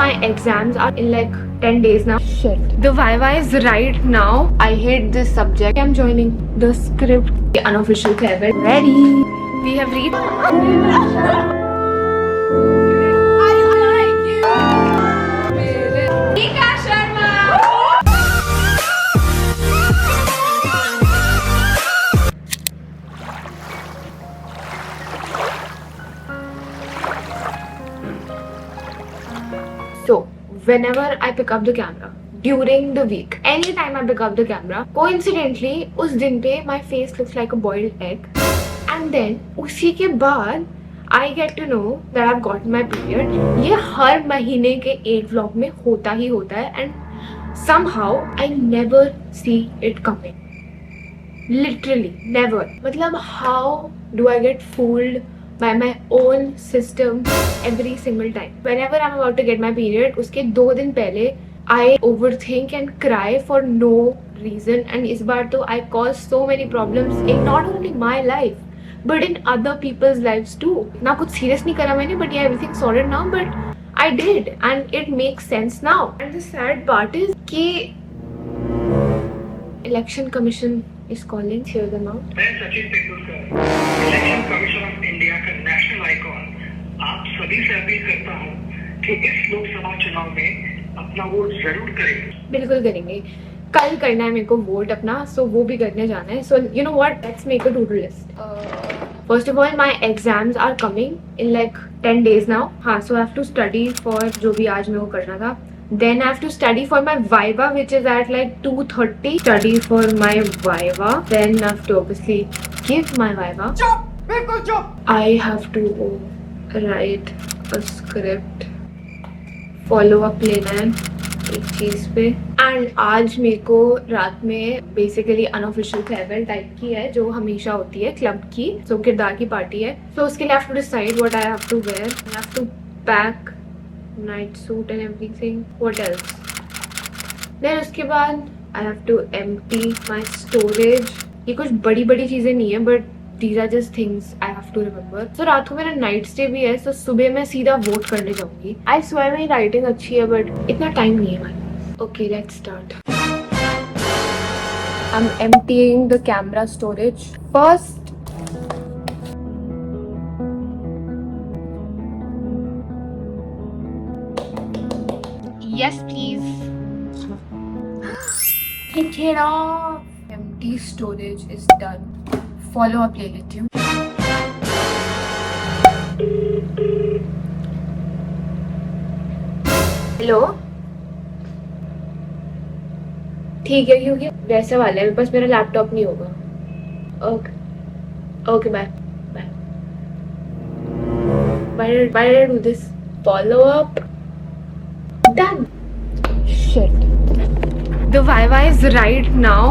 My exams are in like 10 days now. Shit. The Viva is right now. I hate this subject. I'm joining the script. The unofficial farewell. Ready. We have reached. I like you. Nika Sharma. So, whenever I pick up the camera, during the week, anytime I pick up the camera, coincidentally, उस दिन पे my face looks like a boiled egg, and then उसी के बाद I get to know that I've gotten my period. ये हर महीने के एक vlog में होता ही होता है, and somehow I never see it coming. Literally, never. मतलब how do I get fooled by my own system every single time? Whenever I'm about to get my period, उसके 2 दिन पहले I overthink and cry for no reason, and इस बार तो I caused so many problems in not only my life but in other people's lives too. ना कुछ serious नहीं करा मैंने, but yeah, everything sorted now, but I did and it makes sense now. And the sad part is कि Election Commission is calling. Hear them out. मैं Sachin Tendulkar, election commission of India का national icon, आप सभी से appeal करता हूँ कि इस लोकसभा चुनाव में अपना वोट जरूर करें। बिल्कुल करेंगे। कल करना है मेरे को वोट अपना, सो वो भी करने जाना है। So you know what, let's make a to do list. First of all, my exams are coming in like 10 days now. हाँ, so I have to study for जो भी आज मेरे को करना था। Then I have to study for my Viva, which is at like 2:30. Study for my Viva. Then I have to obviously give my Viva. Chop! बिल्कुल chop! I have to write a script. Follow up लेना है एक चीज पे। And आज मेरे को रात में basically unofficial farewell type की है, जो हमेशा होती है क्लब की। So किरदार की पार्टी है। So उसके लिए I have to decide what I have to wear. I have to pack night suit and everything. What else? Then उसके बाद I have to empty my storage. ये कुछ बड़ी बड़ी चीजें नहीं है, but these are just things I have to remember. So रात को मेरा night stay भी है, so सुबह मैं सीधा वोट करने जाऊंगी. I swear मेरी writing अच्छी है, but इतना time नहीं है हमारे पास. Okay, let's start. I'm emptying the camera storage first. Yes, please. Pick it up. Empty storage is done. Follow up ले लेती हूँ. हेलो, ठीक है, क्योंकि वैसे वाला है, मेरे पास मेरा लैपटॉप नहीं होगा. Okay okay, bye bye. Why did I do this? Follow up. Done. Shit. The Viva is right now.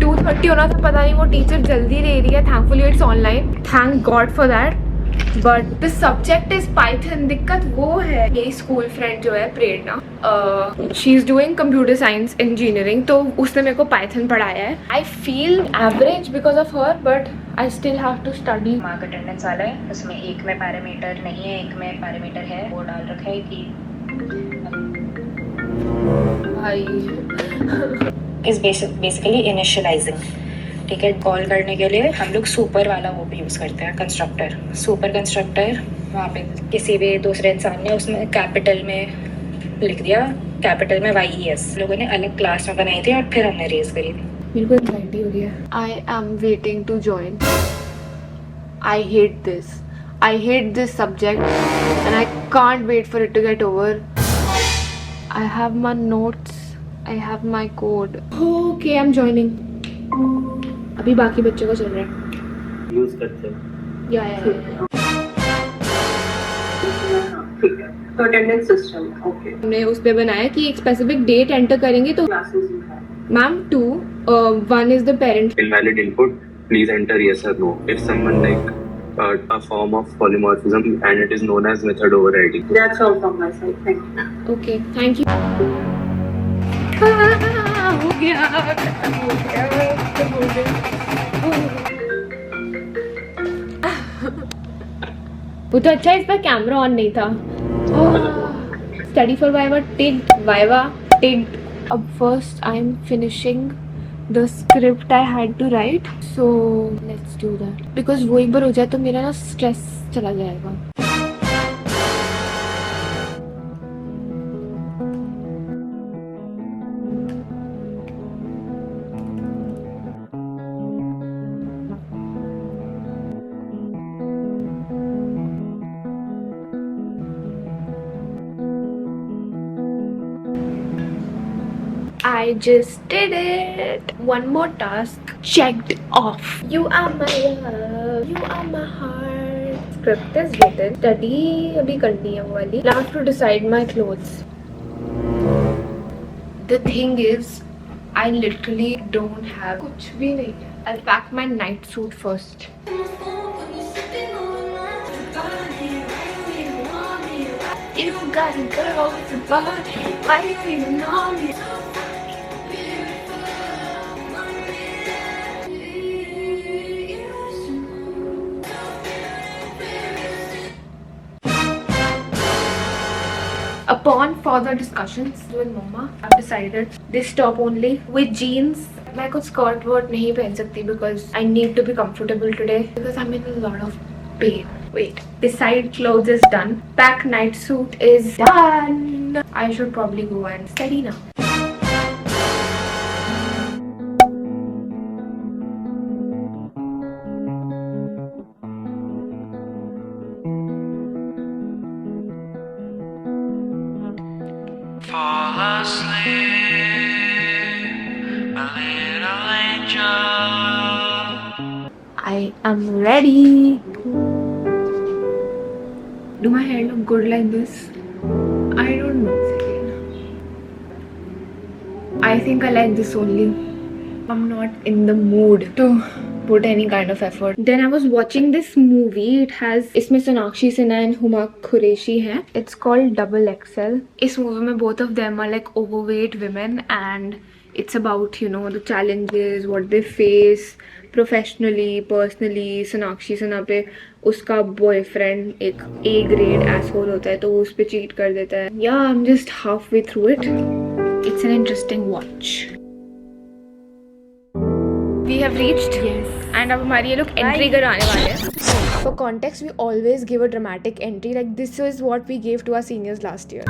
2:30 होना था, पता नहीं वो टीचर जल्दी ले रही है. Thankfully it's online. Thank God for that. But the subject is Python. दिक्कत वो है, मेरी स्कूल फ्रेंड जो है प्रेरणा, she is doing computer science engineering, तो उसने मेरे को Python पढ़ाया है. I feel average because of her, but I still have to study. Mark attendance वाला है, उसमें एक में पैरामीटर नहीं है, एक में पैरामीटर है. वो डाल रखा है कि इज बेसिकली इनिशियलाइजिंग. ठीक है, कॉल करने के लिए हम लोग सुपर वाला वो भी यूज़ करते हैं, कंस्ट्रक्टर, सुपर कंस्ट्रक्टर. वहाँ पे किसी भी दूसरे इंसान ने उसमें कैपिटल में लिख दिया, कैपिटल में YES. लोगों ने अलग क्लास में बनाई थी और फिर हमने रेज करी थी. मेरे को एंग्जाइटी हो रही है. I am waiting to join. I hate this. I hate this subject and I can't wait for it to get over. I have my notes. I have my code. Okay, I'm joining. अभी बाकी बच्चों का चल रहा है. Use करते हैं. या तो अटेंडेंस सिस्टम. ओके, हमने उस पे बनाया कि एक स्पेसिफिक डेट एंटर करेंगे तो classes you have. Ma'am 2, 1 is the parent. Invalid input. Please enter yes or no. If someone like a form of polymorphism and it is known as method overriding. That's all from my side. Thank you. Okay, thank you. हो गया. वो तो अच्छा, इस पर camera on नहीं था. study for Viva, ticked. Viva, ticked. Up first, I'm finishing the script I had to write. So let's do that. Because वो एक बार हो जाए तो मेरा ना stress चला जाएगा. I just did it. One more task checked off. You are my love. You are my heart. Script is written. Study अभी करनी है वो वाली. Now I have to decide my clothes. The thing is, I literally don't have कुछ भी नहीं है. I'll pack my night suit first. You got a girl with a body. Why you even know me? Upon further discussions with Mama, I've decided this top only with jeans. मैं कुछ skirt वर्ट नहीं पहन सकती because I need to be comfortable today because I'm in a lot of pain. Wait, decide clothes is done. Pack night suit is done. I should probably go and study now. Fall asleep, my little angel. I am ready. Do my hair look good like this? I don't know. I think I like this only. I'm not in the mood to put any kind of effort. Then I was watching this movie. It has इसमें Sonakshi Sinha and Huma Qureshi है. It's called Double XL. इस movie में both of them are like overweight women and it's about, you know, the challenges, what they face professionally, personally. Sonakshi Sinha पे उसका boyfriend एक A grade asshole होता है तो वो उस पे cheat कर देता है. Yeah, I'm just halfway through it. It's an interesting watch. We have reached. Yes. And अब हमारी ये लोग entry करवाने वाले हैं. For context, we always give a dramatic entry. Like this is what we gave to our seniors last year.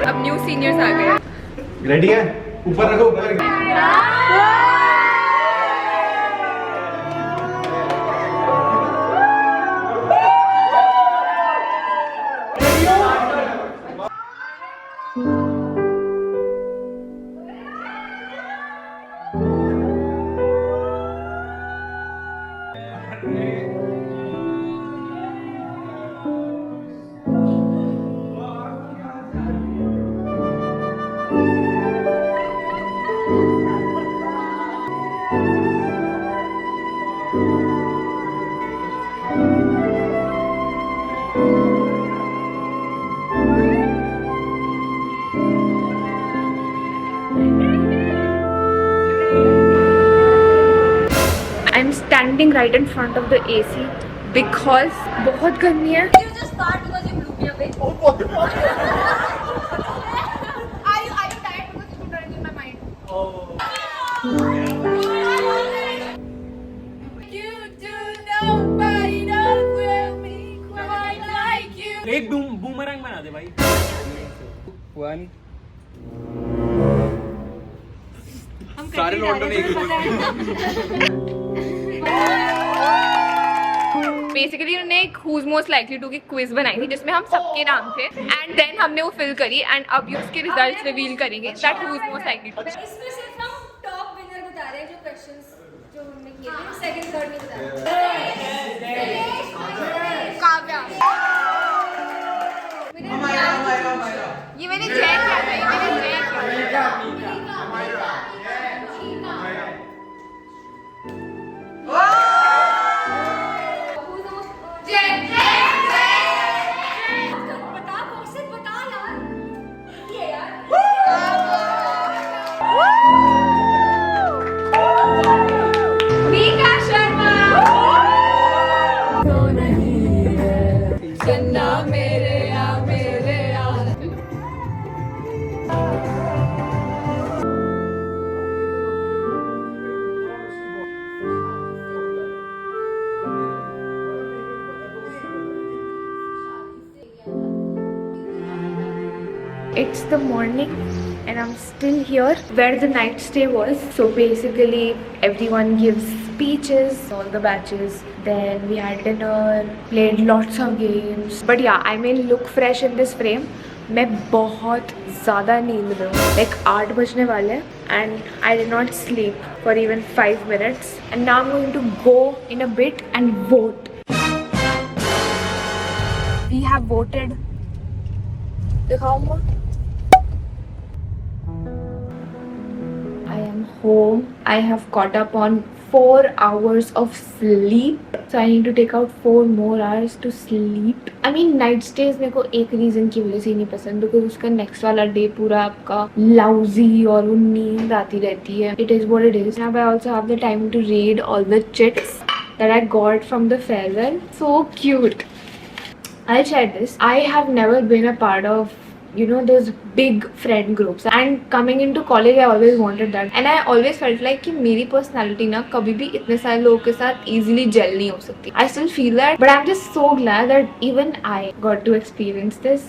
अब new seniors आ गए. Ready है? ऊपर रखो ऊपर. Standing right in front of the AC because बहुत गर्मी है. You just start because you blew me away. Are you tired because you put in my mind? You do nobody knows me quite like you. एक बूमरंग बना दे भाई. 1 सारे लौंडों ने एक basically उन्होंने एक who's most likely to की क्विज बनाई थी जिसमें हम सबके नाम थे एंड देन हमने वो फिल करी एंड अब ये उसके रिजल्ट्स रिवील करेंगे that who's most likely to. इसमें सिर्फ हम टॉप विनर बता रहे हैं जो क्वेश्चंस जो हमने किए थे सेकंड थर्ड नहीं बताया काव्या ये मैंने जय किया था, ये मैंने जय किया था। बता कौशिक बता यार ये यार मीका शर्मा तो नहीं है चन्ना मेरे या It's the morning and I'm still here where the night stay was. So basically everyone gives speeches, all the batches. Then we had dinner, played lots of games. But yeah, I may look fresh in this frame. मैं बहुत ज़्यादा नींद में हूँ. Like 8 बजने वाले हैं and I did not sleep for even 5 minutes. And now I'm going to go in a bit and vote. We have voted. दिखाऊंगा. I am home. I have caught up on 4 hours of sleep. So I need to take out 4 more hours to sleep. I mean night stays मेरे को एक reason की वजह से ही नहीं पसंद because उसका next वाला day पूरा आपका lousy और वो नींद आती रहती है. It is what it is. Now I also have the time to read all the chits that I got from the farewell. So cute. I'll share this. I have never been a part of those big friend groups, and coming into college I always wanted that, and I always felt like कि मेरी personality ना कभी भी इतने सारे लोगों के साथ easily gel नहीं हो सकती. I still feel that, but I'm just so glad that even I got to experience this.